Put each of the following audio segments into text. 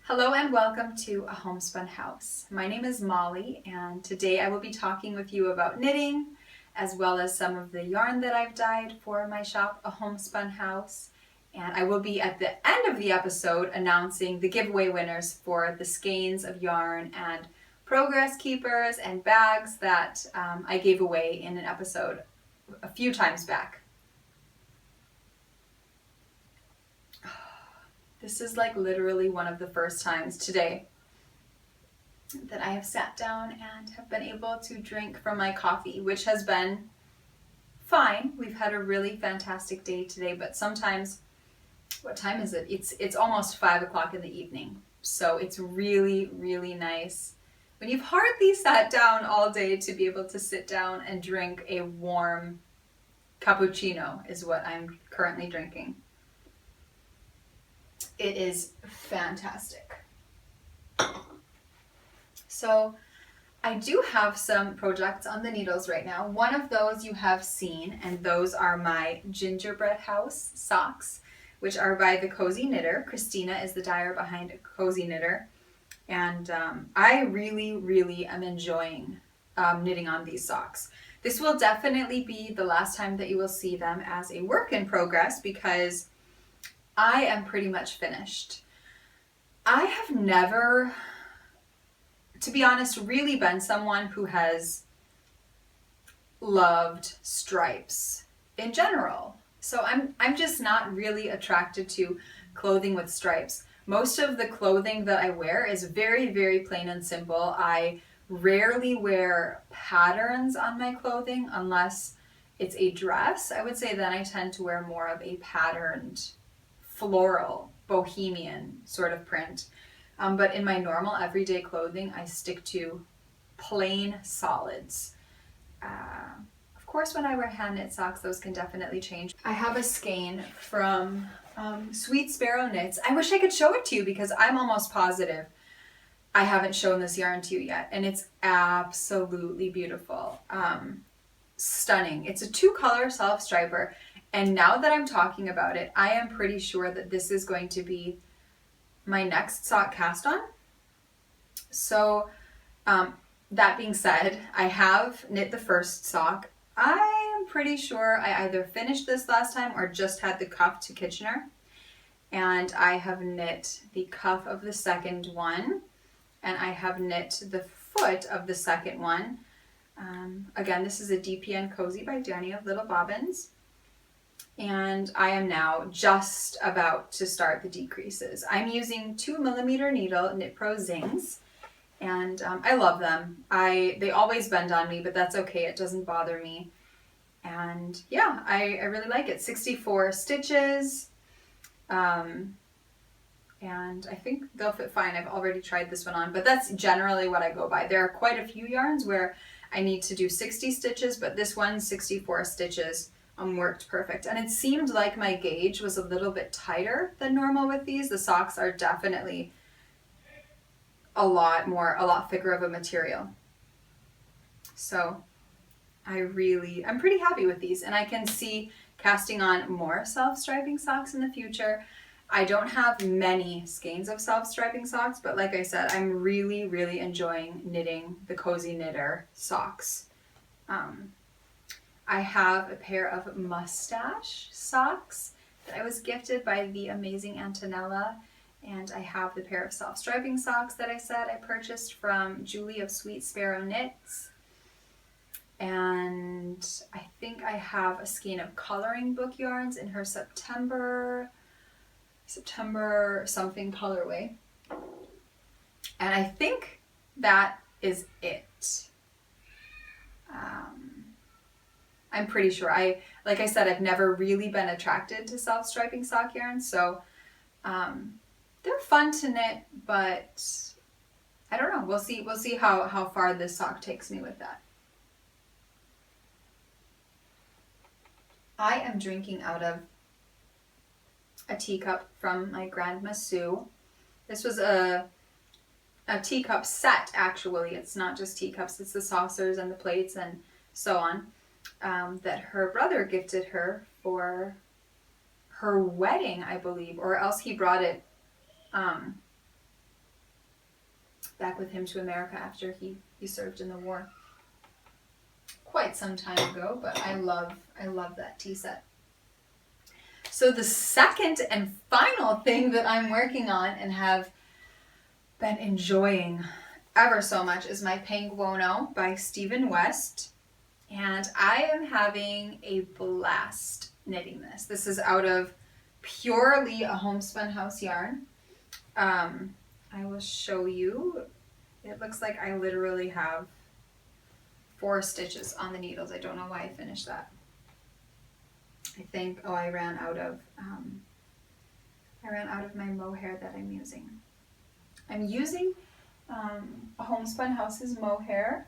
Hello and welcome to A Homespun House. My name is Molly and today I will be talking with you about knitting as well as some of the yarn that I've dyed for my shop, A Homespun House. And I will be at the end of the episode announcing the giveaway winners for the skeins of yarn and progress keepers and bags that I gave away in an episode a few times back. This is like literally one of the first times today that I have sat down and have been able to drink from my coffee, which has been fine. We've had a really fantastic day today, but sometimes, what time is it? It's almost 5 o'clock in the evening. So it's really, really nice when you've hardly sat down all day to be able to sit down and drink a warm cappuccino is what I'm currently drinking. It is fantastic. So I do have some projects on the needles right now. One of those you have seen, and those are my Gingerbread House socks, which are by the Cozy Knitter. Christina is the dyer behind Cozy Knitter. And I really, really am enjoying knitting on these socks. This will definitely be the last time that you will see them as a work in progress because I am pretty much finished. I have never, to be honest, really been someone who has loved stripes in general. So I'm just not really attracted to clothing with stripes. Most of the clothing that I wear is very, very plain and simple. I rarely wear patterns on my clothing unless it's a dress. I would say then I tend to wear more of a patterned floral, bohemian sort of print. But in my normal everyday clothing, I stick to plain solids. Of course, when I wear hand knit socks, those can definitely change. I have a skein from Sweet Sparrow Knits. I wish I could show it to you because I'm almost positive I haven't shown this yarn to you yet. And it's absolutely beautiful. Stunning. It's a 2-color self-striper. And now that I'm talking about it, I am pretty sure that this is going to be my next sock cast on. So that being said, I have knit the first sock. I am pretty sure I either finished this last time or just had the cuff to Kitchener. And I have knit the cuff of the second one. And I have knit the foot of the second one. Again, this is a DPN Cozy by Danny of Little Bobbins. And I am now just about to start the decreases. I'm using 2mm needle Knit Pro Zings, and I love them. They always bend on me, but that's okay. It doesn't bother me. And yeah, I really like it. 64 stitches, and I think they'll fit fine. I've already tried this one on, but that's generally what I go by. There are quite a few yarns where I need to do 60 stitches, but this one, 64 stitches. Worked perfect. And it seemed like my gauge was a little bit tighter than normal with these. The socks are definitely a lot thicker of a material. So I'm pretty happy with these, and I can see casting on more self-striping socks in the future. I don't have many skeins of self-striping socks, but like I said, I'm really, really enjoying knitting the Cozy Knitter socks. I have a pair of mustache socks that I was gifted by the amazing Antonella, and I have the pair of self-striping socks that I said I purchased from Julie of Sweet Sparrow Knits, and I think I have a skein of coloring book yarns in her September something colorway, and I think that is it. I'm pretty sure. Like I said, I've never really been attracted to self-striping sock yarns, so they're fun to knit, but I don't know. We'll see how far this sock takes me with that. I am drinking out of a teacup from my Grandma Sue. This was a teacup set, actually. It's not just teacups, it's the saucers and the plates and so on. That her brother gifted her for her wedding, I believe, or else he brought it back with him to America after he served in the war. Quite some time ago, but I love that tea set. So the second and final thing that I'm working on and have been enjoying ever so much is my Penguono by Stephen West. And I am having a blast knitting this. This is out of purely a Homespun house yarn. I will show you. It looks like I literally have 4 stitches on the needles. I don't know why I finished that. I think, I ran out of my mohair that I'm using. I'm using a Homespun House's mohair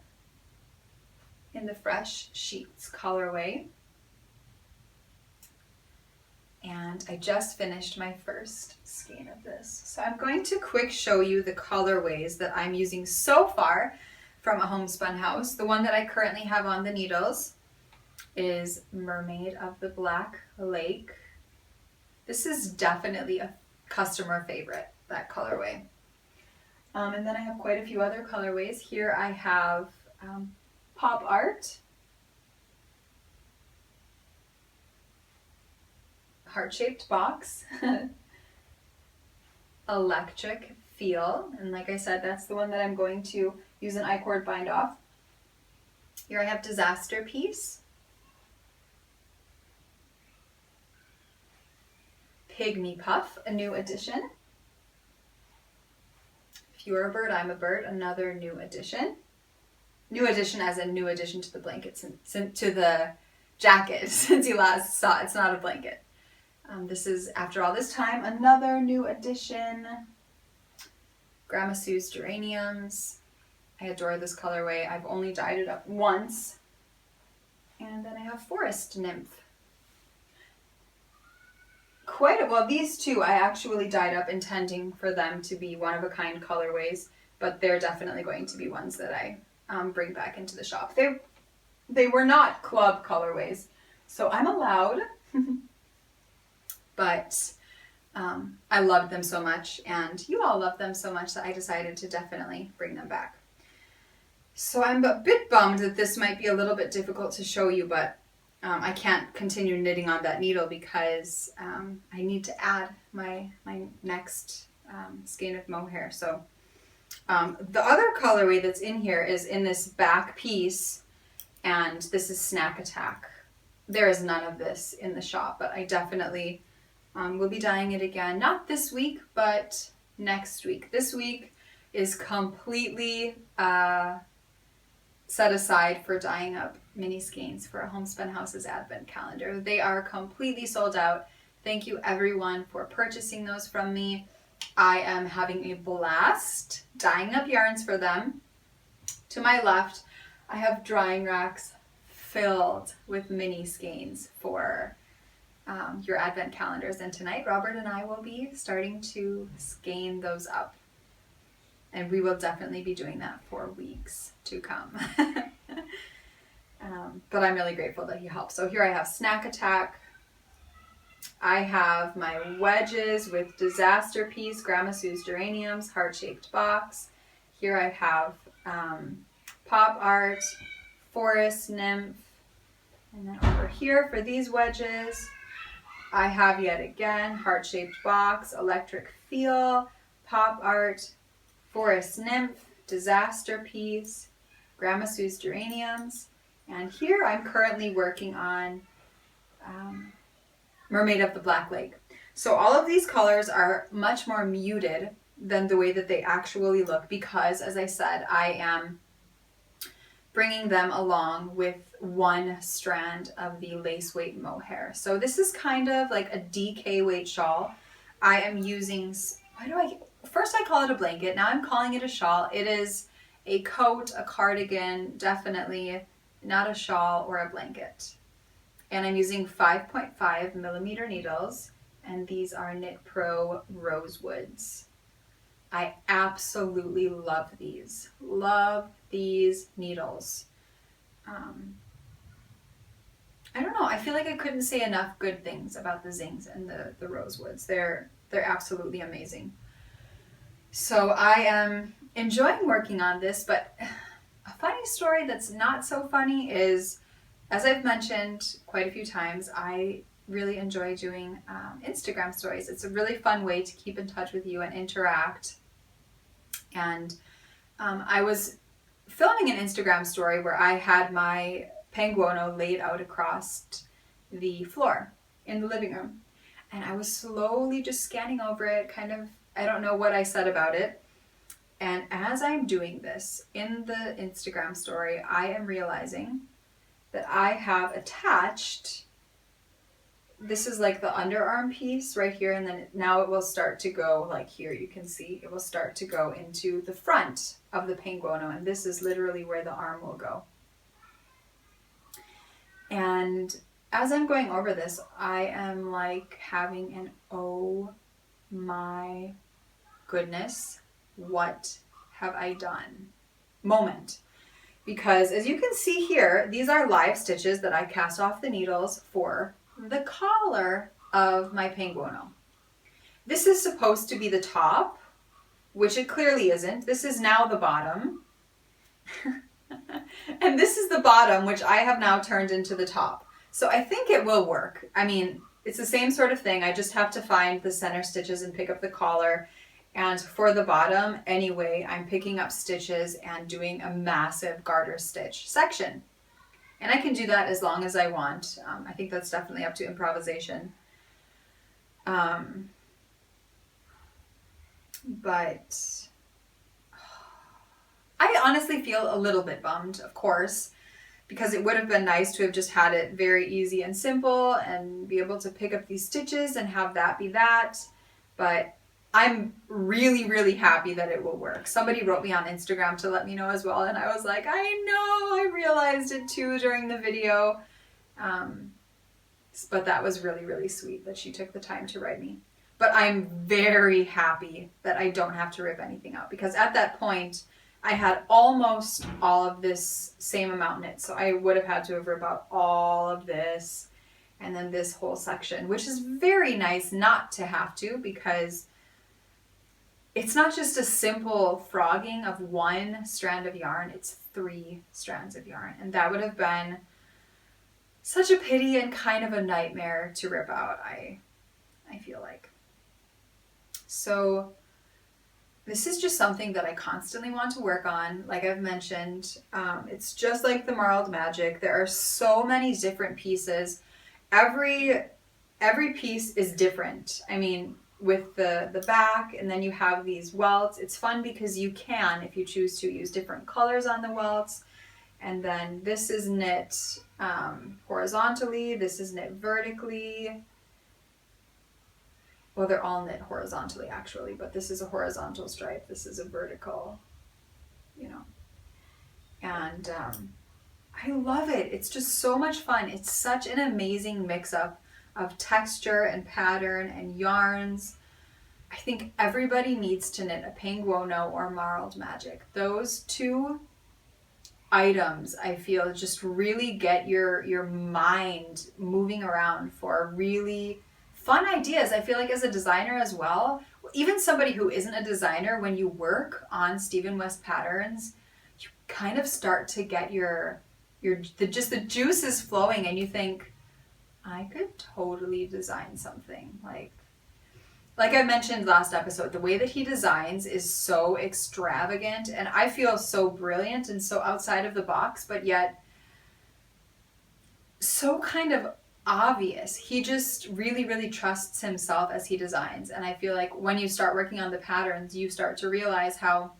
in the Fresh Sheets colorway. And I just finished my first skein of this. So I'm going to quick show you the colorways that I'm using so far from a Homespun House. The one that I currently have on the needles is Mermaid of the Black Lake. This is definitely a customer favorite, that colorway. And then I have quite a few other colorways. Here I have Pop Art, Heart-Shaped Box, Electric Feel, and like I said, that's the one that I'm going to use an I-cord bind off. Here I have Disaster Piece, Pygmy Puff, a new addition. If you're a bird, I'm a bird, another new addition. New addition as a new addition to the blanket, to the jacket, since you last saw it. It's not a blanket. This is, after all this time, another new addition. Grandma Sue's Geraniums. I adore this colorway. I've only dyed it up once. And then I have Forest Nymph. These two I actually dyed up intending for them to be one-of-a-kind colorways, but they're definitely going to be ones that I bring back into the shop. They were not club colorways, so I'm allowed, but I loved them so much, and you all love them so much that I decided to definitely bring them back. So I'm a bit bummed that this might be a little bit difficult to show you, but I can't continue knitting on that needle because I need to add my next skein of mohair. So the other colorway that's in here is in this back piece, and this is Snack Attack. There is none of this in the shop, but I definitely will be dyeing it again. Not this week, but next week. This week is completely set aside for dyeing up mini skeins for a Homespun House's advent calendar. They are completely sold out. Thank you everyone for purchasing those from me. I am having a blast dyeing up yarns for them. To my left, I have drying racks filled with mini skeins for your advent calendars, and tonight Robert and I will be starting to skein those up. And we will definitely be doing that for weeks to come. But I'm really grateful that he helped. So here I have Snack Attack. I have my wedges with Disaster Piece, Grandma Sue's Geraniums, Heart-Shaped Box. Here I have Pop Art, Forest Nymph. And then over here for these wedges, I have yet again Heart-Shaped Box, Electric Feel, Pop Art, Forest Nymph, Disaster Piece, Grandma Sue's Geraniums, and here I'm currently working on Mermaid of the Black Lake. So all of these colors are much more muted than the way that they actually look because, as I said, I am bringing them along with one strand of the lace weight mohair. So this is kind of like a DK weight shawl. I am using, first I call it a blanket, now I'm calling it a shawl. It is a coat, a cardigan, definitely not a shawl or a blanket. And I'm using 5.5 millimeter needles, and these are Knit Pro Rosewoods. I absolutely love these. Love these needles. I don't know, I feel like I couldn't say enough good things about the Zings and the Rosewoods. They're absolutely amazing. So I am enjoying working on this, but a funny story that's not so funny is, as I've mentioned quite a few times, I really enjoy doing Instagram stories. It's a really fun way to keep in touch with you and interact. And I was filming an Instagram story where I had my penguono laid out across the floor in the living room. And I was slowly just scanning over it, kind of, I don't know what I said about it. And as I'm doing this in the Instagram story, I am realizing that I have attached, this is like the underarm piece right here, and then now it will start to go, like here you can see, it will start to go into the front of the penguono, and this is literally where the arm will go. And as I'm going over this, I am like having an oh my goodness, what have I done moment. Because as you can see here, these are live stitches that I cast off the needles for the collar of my penguono. This is supposed to be the top, which it clearly isn't. This is now the bottom. And this is the bottom, which I have now turned into the top. So I think it will work. I mean, it's the same sort of thing. I just have to find the center stitches and pick up the collar. And for the bottom, anyway, I'm picking up stitches and doing a massive garter stitch section. And I can do that as long as I want. I think that's definitely up to improvisation. But I honestly feel a little bit bummed, of course, because it would have been nice to have just had it very easy and simple and be able to pick up these stitches and have that be that. But I'm really, really happy that it will work. Somebody wrote me on Instagram to let me know as well, and I was like, I know, I realized it too during the video. But that was really, really sweet that she took the time to write me. But I'm very happy that I don't have to rip anything out, because at that point, I had almost all of this same amount knit. So I would have had to have ripped out all of this and then this whole section, which is very nice not to have to, because it's not just a simple frogging of one strand of yarn, it's 3 strands of yarn. And that would have been such a pity and kind of a nightmare to rip out, I feel like. So this is just something that I constantly want to work on. Like I've mentioned, it's just like the Marled Magic. There are so many different pieces. Every piece is different. I mean, with the back, and then you have these welts. It's fun because you can, if you choose to, use different colors on the welts. And then this is knit horizontally. This is knit vertically. Well, they're all knit horizontally actually, but this is a horizontal stripe. This is a vertical, you know. And I love it. It's just so much fun. It's such an amazing mix-up of texture and pattern and yarns. I think everybody needs to knit a penguono or Marled Magic. Those 2 items, I feel, just really get your mind moving around for really fun ideas. I feel like as a designer as well, even somebody who isn't a designer, when you work on Stephen West patterns, you kind of start to get just the juices flowing, and you think, I could totally design something. Like I mentioned last episode, the way that he designs is so extravagant, and I feel so brilliant and so outside of the box, but yet so kind of obvious. He just really, really trusts himself as he designs. And I feel like when you start working on the patterns, you start to realize how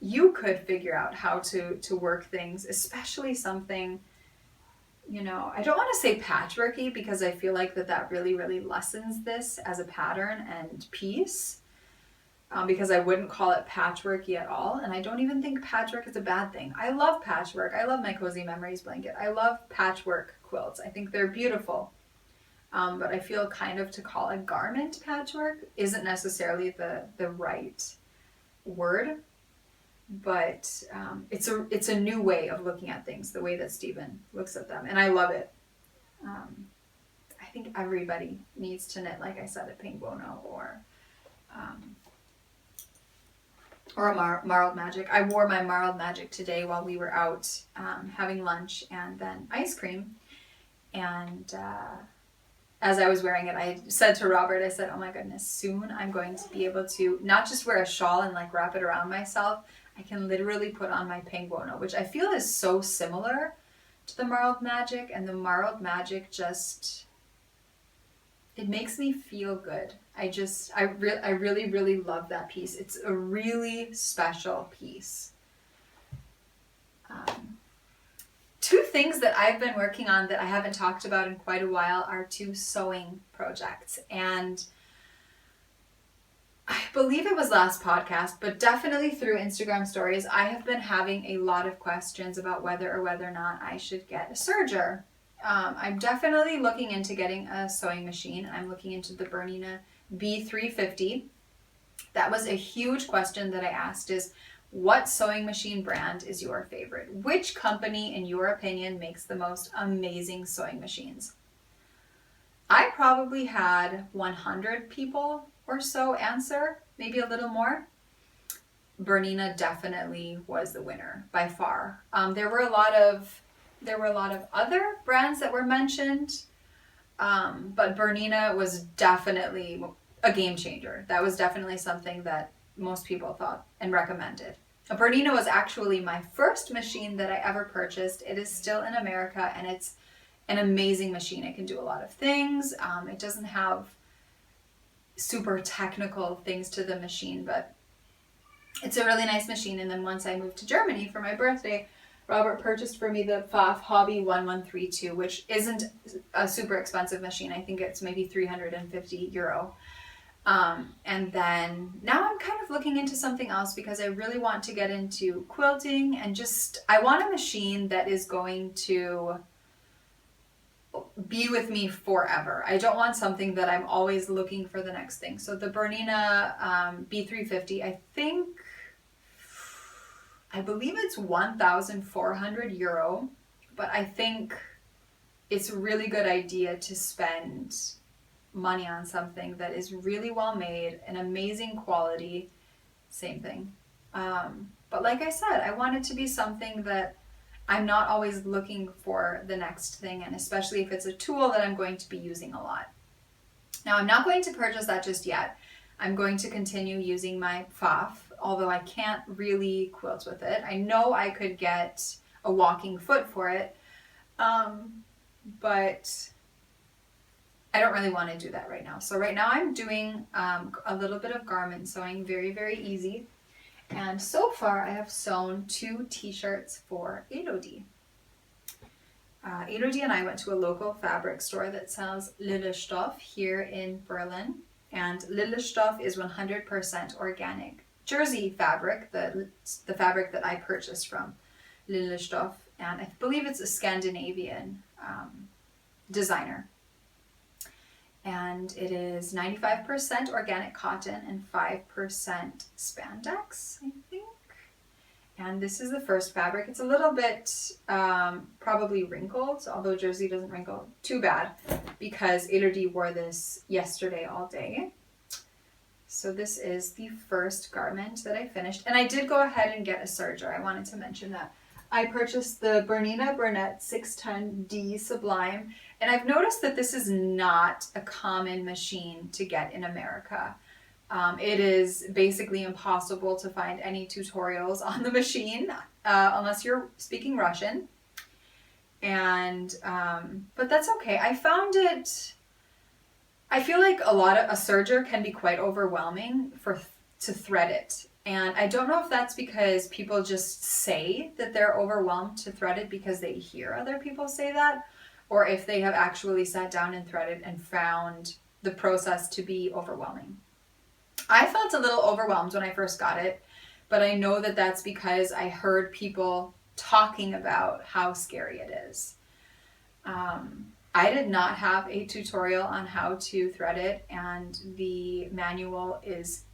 you could figure out how to work things, especially something, you know, I don't want to say patchworky, because I feel like that really, really lessens this as a pattern and piece, because I wouldn't call it patchworky at all. And I don't even think patchwork is a bad thing. I love patchwork. I love my Cozy Memories blanket. I love patchwork quilts. I think they're beautiful. But I feel kind of to call a garment patchwork isn't necessarily the right word. But it's a new way of looking at things, the way that Stephen looks at them, and I love it. I think everybody needs to knit, like I said, a penguono or or a Marled Magic. I wore my Marled Magic today while we were out having lunch and then ice cream. And as I was wearing it, I said to Robert, I said, oh my goodness, soon I'm going to be able to not just wear a shawl and like wrap it around myself. I can literally put on my penguono, which I feel is so similar to the Marled Magic. And the Marled Magic just, it makes me feel good. I really, really love that piece. It's a really special piece. Two things that I've been working on that I haven't talked about in quite a while are two sewing projects. And I believe it was last podcast, but definitely through Instagram stories, I have been having a lot of questions about whether or not I should get a serger. I'm definitely looking into getting a sewing machine. I'm looking into the Bernina B350. That was a huge question that I asked is, what sewing machine brand is your favorite? Which company, in your opinion, makes the most amazing sewing machines? I probably had 100 people or so answer, maybe a little more. Bernina definitely was the winner by far. There were a lot of other brands that were mentioned, but Bernina was definitely a game changer. That was definitely something that most people thought and recommended. A Bernina was actually my first machine that I ever purchased. It is still in America, and it's an amazing machine. It can do a lot of things. It doesn't have super technical things to the machine, but it's a really nice machine. And then once I moved to Germany for my birthday, Robert purchased for me the Pfaff Hobby 1132, which isn't a super expensive machine. I think it's maybe 350 euro. And then now I'm kind of looking into something else because I really want to get into quilting and I want a machine that is going to be with me forever. I don't want something that I'm always looking for the next thing. So the Bernina B350, I believe it's 1,400 euro, but I think it's a really good idea to spend money on something that is really well made, an amazing quality, same thing. But like I said, I want it to be something that I'm not always looking for the next thing, and especially if it's a tool that I'm going to be using a lot. Now, I'm not going to purchase that just yet. I'm going to continue using my Pfaff, although I can't really quilt with it. I know I could get a walking foot for it, but I don't really want to do that right now. So right now I'm doing a little bit of garment sewing, very, very easy. And so far I have sewn 2 t-shirts for Elodie. Elodie and I went to a local fabric store that sells Lille Stoff here in Berlin. And Lille Stoff is 100% organic jersey fabric, the fabric that I purchased from Lille Stoff. And I believe it's a Scandinavian designer. And it is 95% organic cotton and 5% spandex, I think. And this is the first fabric. It's a little bit probably wrinkled, although jersey doesn't wrinkle too bad because Elodie wore this yesterday all day. So this is the first garment that I finished. And I did go ahead and get a serger. I wanted to mention that. I purchased the Bernina Burnett 610D Sublime, and I've noticed that this is not a common machine to get in America. It is basically impossible to find any tutorials on the machine unless you're speaking Russian. And but that's okay. I found it. I feel like a serger can be quite overwhelming to thread it. And I don't know if that's because people just say that they're overwhelmed to thread it because they hear other people say that, or if they have actually sat down and threaded and found the process to be overwhelming. I felt a little overwhelmed when I first got it, but I know that that's because I heard people talking about how scary it is. I did not have a tutorial on how to thread it, and the manual is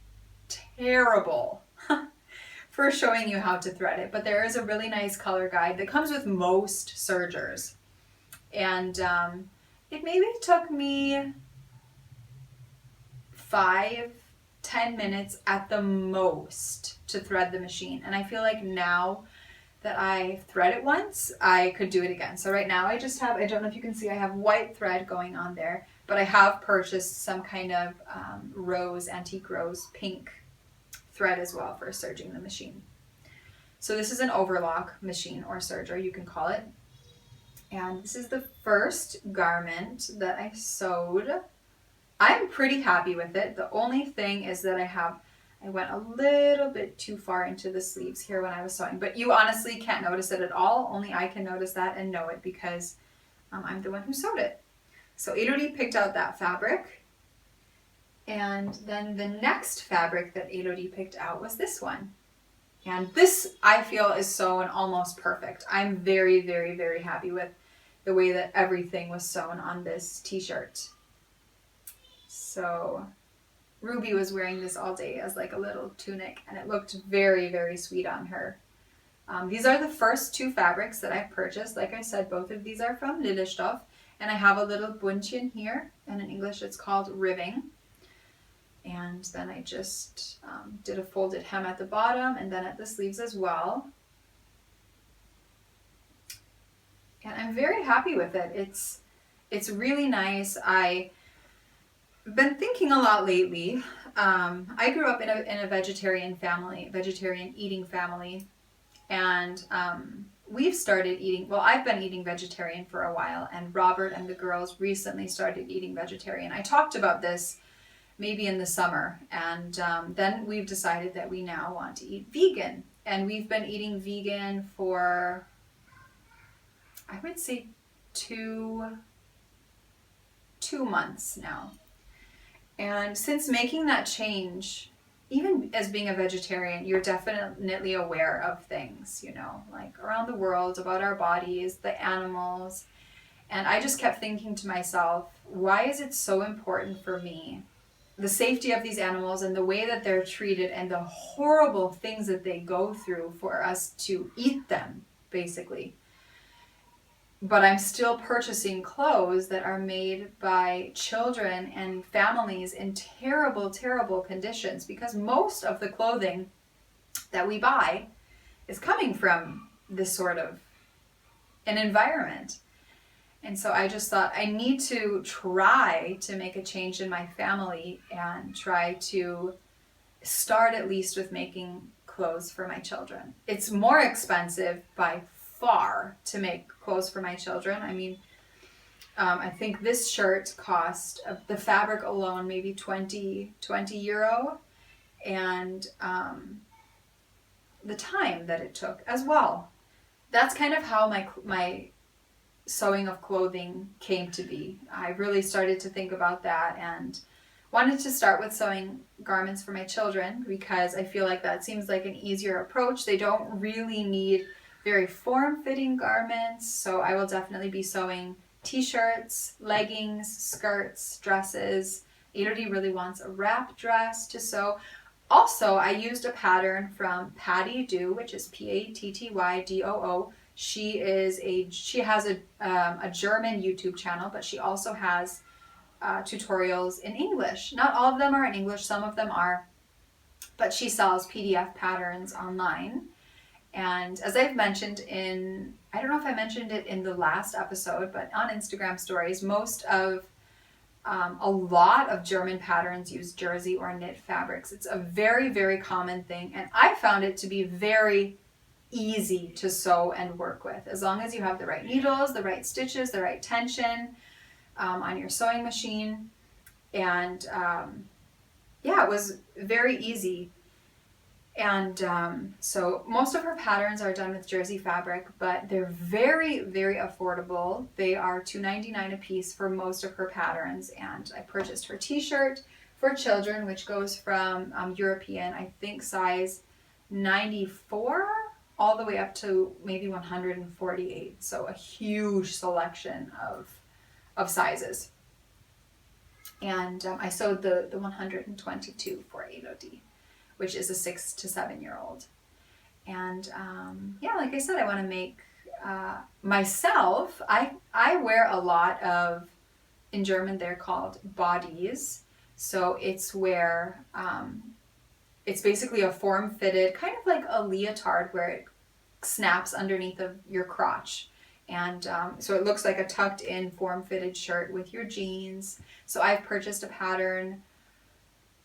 terrible for showing you how to thread it, but there is a really nice color guide that comes with most sergers, and it maybe took me 5-10 10 minutes at the most to thread the machine. And I feel like now that I thread it once, I could do it again. So right now I just have, I don't know if you can see, I have white thread going on there, but I have purchased some kind of antique rose pink thread as well for serging the machine. So this is an overlock machine or serger, you can call it. And this is the first garment that I sewed. I'm pretty happy with it. The only thing is that I went a little bit too far into the sleeves here when I was sewing, but you honestly can't notice it at all. Only I can notice that and know it because I'm the one who sewed it. So Elodie picked out that fabric. And then the next fabric that Elodie picked out was this one. And this, I feel, is sewn almost perfect. I'm very, very, very happy with the way that everything was sewn on this t-shirt. So Ruby was wearing this all day as like a little tunic, and it looked very, very sweet on her. These are the first two fabrics that I've purchased. Like I said, both of these are from Lillestoff, and I have a little bunchen here, and in English it's called ribbing. And then I just did a folded hem at the bottom and then at the sleeves as well. And I'm very happy with it. It's really nice. I've been thinking a lot lately. I grew up in a vegetarian eating family. And we've started eating, well, I've been eating vegetarian for a while, and Robert and the girls recently started eating vegetarian. I talked about this maybe in the summer, and then we've decided that we now want to eat vegan. And we've been eating vegan for, I would say, two months now. And since making that change, even as being a vegetarian, you're definitely aware of things, you know, like around the world, about our bodies, the animals. And I just kept thinking to myself, why is it so important for me, the safety of these animals and the way that they're treated and the horrible things that they go through for us to eat them, basically. But I'm still purchasing clothes that are made by children and families in terrible, terrible conditions, because most of the clothing that we buy is coming from this sort of an environment. And so I just thought I need to try to make a change in my family and try to start at least with making clothes for my children. It's more expensive by far to make clothes for my children. I mean, I think this shirt cost, the fabric alone, maybe 20 euro, and the time that it took as well. That's kind of how my sewing of clothing came to be. I really started to think about that and wanted to start with sewing garments for my children because I feel like that seems like an easier approach. They don't really need very form-fitting garments, so I will definitely be sewing t-shirts, leggings, skirts, dresses. Elodie really wants a wrap dress to sew. Also, I used a pattern from Patty Doo, which is Pattydoo. She has a German YouTube channel, but she also has tutorials in English. Not all of them are in English, some of them are, but she sells PDF patterns online. And as I've mentioned I don't know if I mentioned it in the last episode, but on Instagram stories, a lot of German patterns use jersey or knit fabrics. It's a very, very common thing, and I found it to be very easy to sew and work with, as long as you have the right needles, the right stitches, the right tension on your sewing machine. And yeah, it was very easy. And so most of her patterns are done with jersey fabric, but they're very, very affordable. They are $2.99 a piece for most of her patterns. And I purchased her t-shirt for children, which goes from European, I think size 94 all the way up to maybe 148. So a huge selection of sizes. And I sewed the 122 for Elodie, which is a 6 to 7 year old. And yeah, like I said, I want to make myself, I wear a lot of, in German they're called bodies, So it's where it's basically a form-fitted, kind of like a leotard where it snaps underneath of your crotch. And so it looks like a tucked in form-fitted shirt with your jeans. So I've purchased a pattern.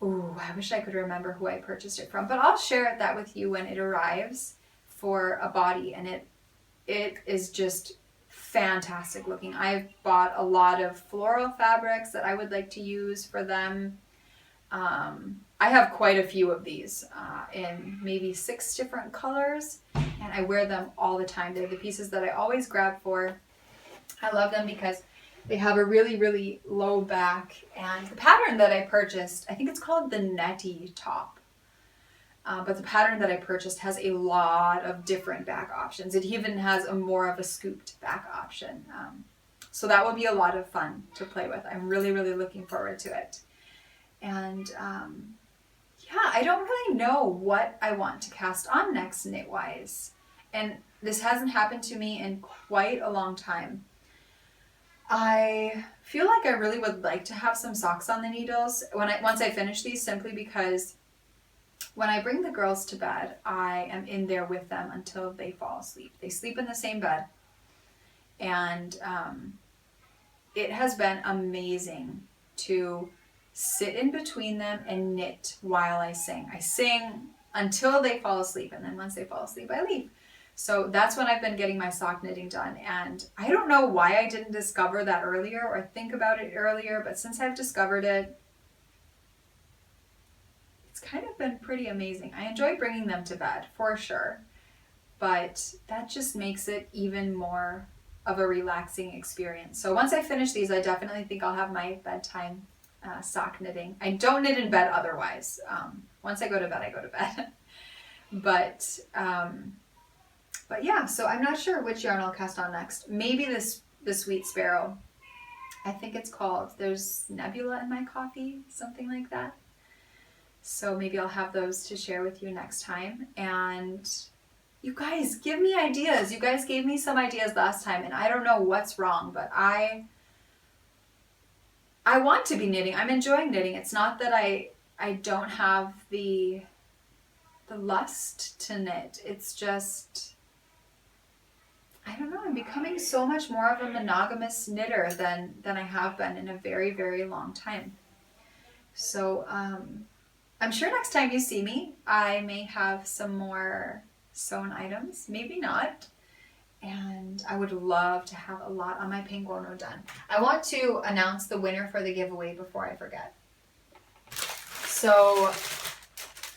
Ooh, I wish I could remember who I purchased it from, but I'll share that with you when it arrives for a body. And it is just fantastic looking. I've bought a lot of floral fabrics that I would like to use for them. I have quite a few of these in maybe 6 different colors, and I wear them all the time. They're the pieces that I always grab for. I love them because they have a really, really low back, and the pattern that I purchased, I think it's called the Netty top. But the pattern that I purchased has a lot of different back options. It even has a more of a scooped back option. So that will be a lot of fun to play with. I'm really, really looking forward to it. And yeah, I don't really know what I want to cast on next knitwise. And this hasn't happened to me in quite a long time. I feel like I really would like to have some socks on the needles once I finish these, simply because when I bring the girls to bed, I am in there with them until they fall asleep. They sleep in the same bed. And it has been amazing to sit in between them and knit while I sing. I sing until they fall asleep, and then once they fall asleep, I leave. So that's when I've been getting my sock knitting done. And I don't know why I didn't discover that earlier or think about it earlier, but since I've discovered it, it's kind of been pretty amazing. I enjoy bringing them to bed, for sure, but that just makes it even more of a relaxing experience. So once I finish these, I definitely think I'll have my bedtime sock knitting. I don't knit in bed otherwise. Once I go to bed, I go to bed. But yeah, so I'm not sure which yarn I'll cast on next. Maybe the Sweet Sparrow. I think it's called, there's Nebula in My Coffee, something like that. So maybe I'll have those to share with you next time. And you guys, give me ideas. You guys gave me some ideas last time, and I don't know what's wrong, but I want to be knitting. I'm enjoying knitting. It's not that I don't have the lust to knit. It's just, I don't know, I'm becoming so much more of a monogamous knitter than I have been in a very, very long time. So I'm sure next time you see me, I may have some more sewn items, maybe not. And I would love to have a lot on my Penguono done. I want to announce the winner for the giveaway before I forget. So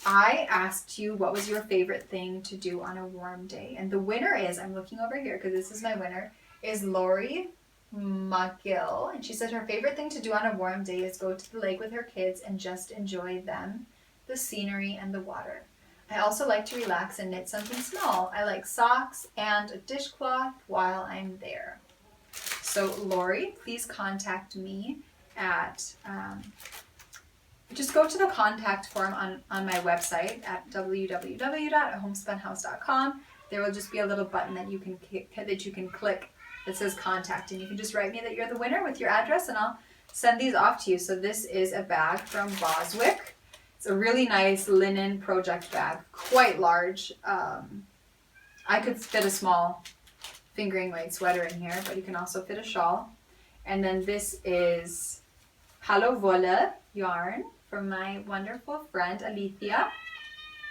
I asked you what was your favorite thing to do on a warm day. And the winner is, I'm looking over here because this is my winner, is Lori McGill. And she said her favorite thing to do on a warm day is go to the lake with her kids and just enjoy them, the scenery, and the water. I also like to relax and knit something small. I like socks and a dishcloth while I'm there. So Lori, please contact me at, just go to the contact form on my website at www.homespunhouse.com. There will just be a little button that you can click that says contact, and you can just write me that you're the winner with your address, and I'll send these off to you. So this is a bag from Boswick. It's a really nice linen project bag, quite large. I could fit a small fingering weight sweater in here, but you can also fit a shawl. And then this is Halo Wolle yarn from my wonderful friend Alethea.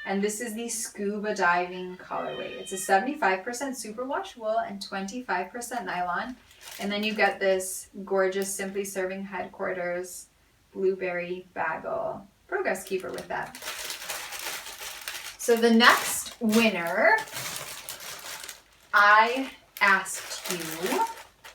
And this is the scuba diving colorway. It's a 75% superwash wool and 25% nylon. And then you get this gorgeous Simply Serving Headquarters blueberry bagel progress keeper with that. So the next winner, I asked you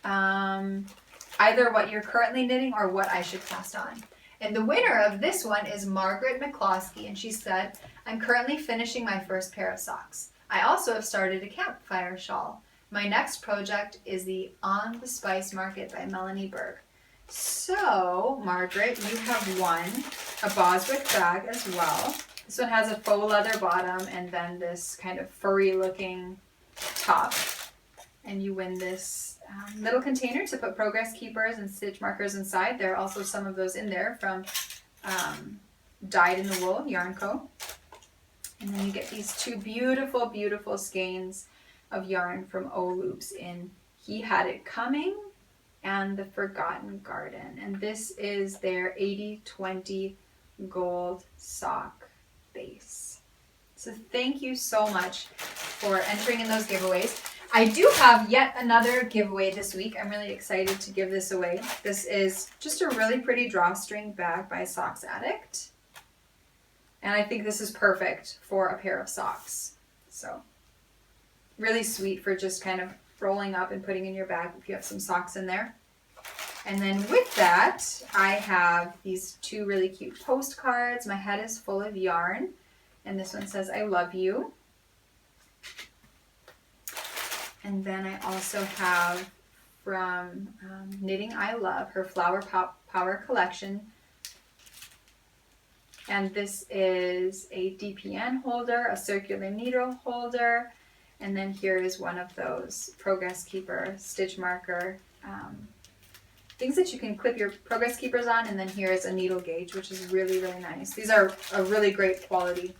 either what you're currently knitting or what I should cast on. And the winner of this one is Margaret McCloskey, and she said, I'm currently finishing my first pair of socks. I also have started a campfire shawl. My next project is the On the Spice Market by Melanie Berg. So, Margaret, you have won a Boswick bag as well. This one has a faux leather bottom and then this kind of furry looking top. And you win this little container to put progress keepers and stitch markers inside. There are also some of those in there from Dyed in the Wool Yarn Co. And then you get these two beautiful, beautiful skeins of yarn from O Loops in He Had It Coming and The Forgotten Garden. And this is their 80/20 gold sock base. So thank you so much for entering in those giveaways. I do have yet another giveaway this week. I'm really excited to give this away. This is just a really pretty drawstring bag by Socks Addict. And I think this is perfect for a pair of socks. So really sweet for just kind of rolling up and putting in your bag if you have some socks in there. And then with that, I have these two really cute postcards. My head is full of yarn. And this one says, I love you. And then I also have from Knitting I Love, her Flower Power collection. And this is a DPN holder, a circular needle holder. And then here is one of those Progress Keeper stitch marker things that you can clip your Progress Keepers on. And then here's a needle gauge, which is really, really nice. These are a really great quality.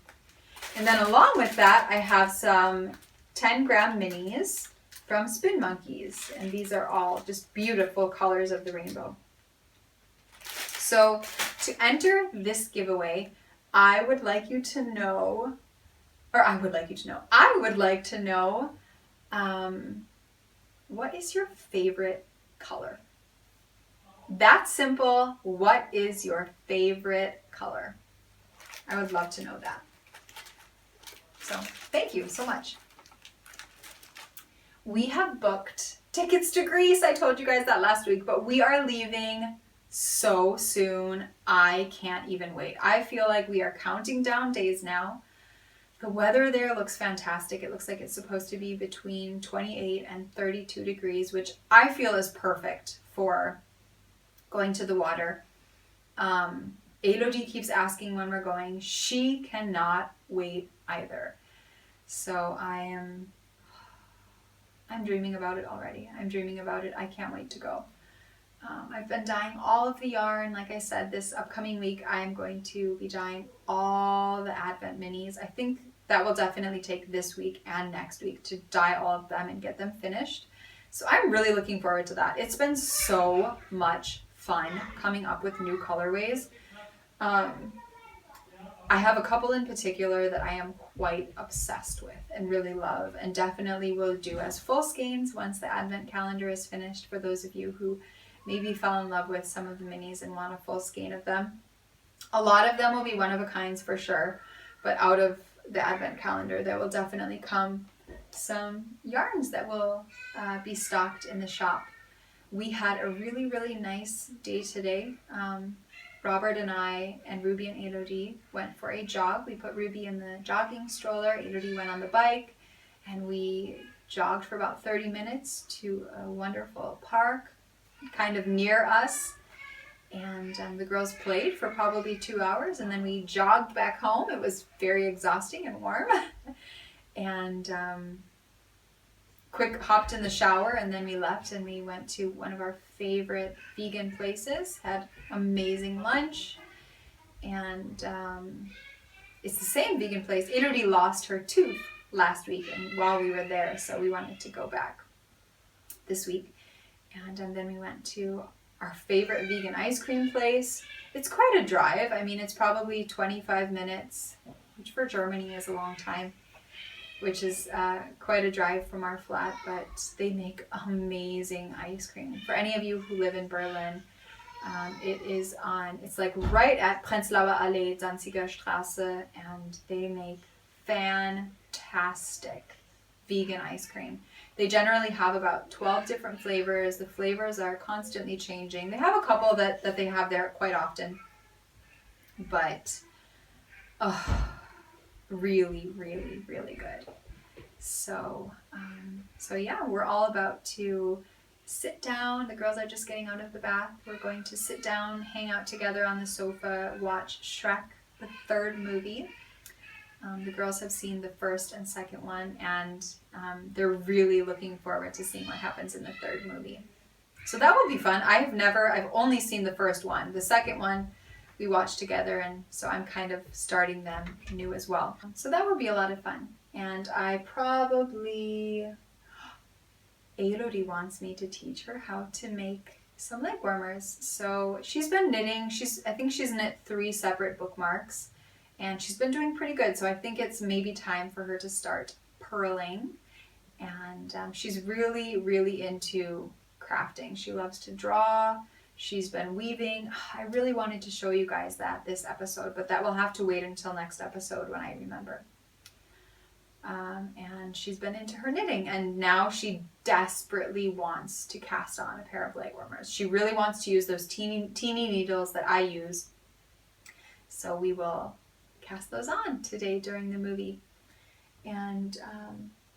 And then along with that, I have some 10-gram minis from Spin Monkeys. And these are all just beautiful colors of the rainbow. So to enter this giveaway, I would like to know, what is your favorite color? That's simple. What is your favorite color? I would love to know that. So thank you so much. We have booked tickets to Greece. I told you guys that last week, but we are leaving so soon. I can't even wait. I feel like we are counting down days now. The weather there looks fantastic. It looks like it's supposed to be between 28 and 32 degrees, which I feel is perfect for going to the water. Elodie keeps asking when we're going. She cannot wait either. So I'm dreaming about it already. I'm dreaming about it. I can't wait to go. I've been dyeing all of the yarn. Like I said, this upcoming week, I am going to be dyeing all the Advent minis. I think that will definitely take this week and next week to dye all of them and get them finished. So I'm really looking forward to that. It's been so much fun coming up with new colorways. I have a couple in particular that I am quite obsessed with and really love, and definitely will do as full skeins once the Advent calendar is finished, for those of you who maybe fell in love with some of the minis and want a full skein of them. A lot of them will be one-of-a-kinds for sure, but out of the Advent calendar there will definitely come some yarns that will be stocked in the shop. We had a really, really nice day today. Robert and I and Ruby and Elodie went for a jog. We put Ruby in the jogging stroller. Elodie went on the bike, and we jogged for about 30 minutes to a wonderful park kind of near us. And the girls played for probably 2 hours, and then we jogged back home. It was very exhausting and warm. And quick hopped in the shower, and then we left and we went to one of our favorite vegan places, had amazing lunch, and it's the same vegan place. Elodie lost her tooth last week and while we were there, so we wanted to go back this week. And then we went to our favorite vegan ice cream place. It's quite a drive. I mean, it's probably 25 minutes, which for Germany is a long time, which is quite a drive from our flat, but they make amazing ice cream. For any of you who live in Berlin, it's like right at Prenzlauer Allee, Danziger Straße, and they make fantastic vegan ice cream. They generally have about 12 different flavors. The flavors are constantly changing. They have a couple that they have there quite often, but really, really, really good. So yeah, we're all about to sit down. The girls are just getting out of the bath. We're going to sit down, hang out together on the sofa, watch Shrek, the third movie. The girls have seen the first and second one, and they're really looking forward to seeing what happens in the third movie. So that will be fun. I've only seen the first one. The second one, we watch together, and so I'm kind of starting them new as well. So that would be a lot of fun. And I probably, Elodie wants me to teach her how to make some leg warmers. So she's been knitting. I think she's knit 3 separate bookmarks, and she's been doing pretty good. So I think it's maybe time for her to start purling. And she's really, really into crafting. She loves to draw. She's been weaving. I really wanted to show you guys that this episode, but that will have to wait until next episode when I remember. And she's been into her knitting, and now she desperately wants to cast on a pair of leg warmers. She really wants to use those teeny needles that I use. So we will cast those on today during the movie. And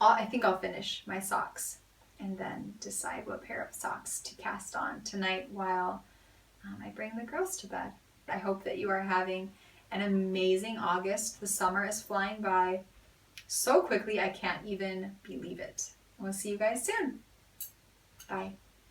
I think I'll finish my socks and then decide what pair of socks to cast on tonight while I bring the girls to bed. I hope that you are having an amazing August. The summer is flying by so quickly, I can't even believe it. We'll see you guys soon. Bye.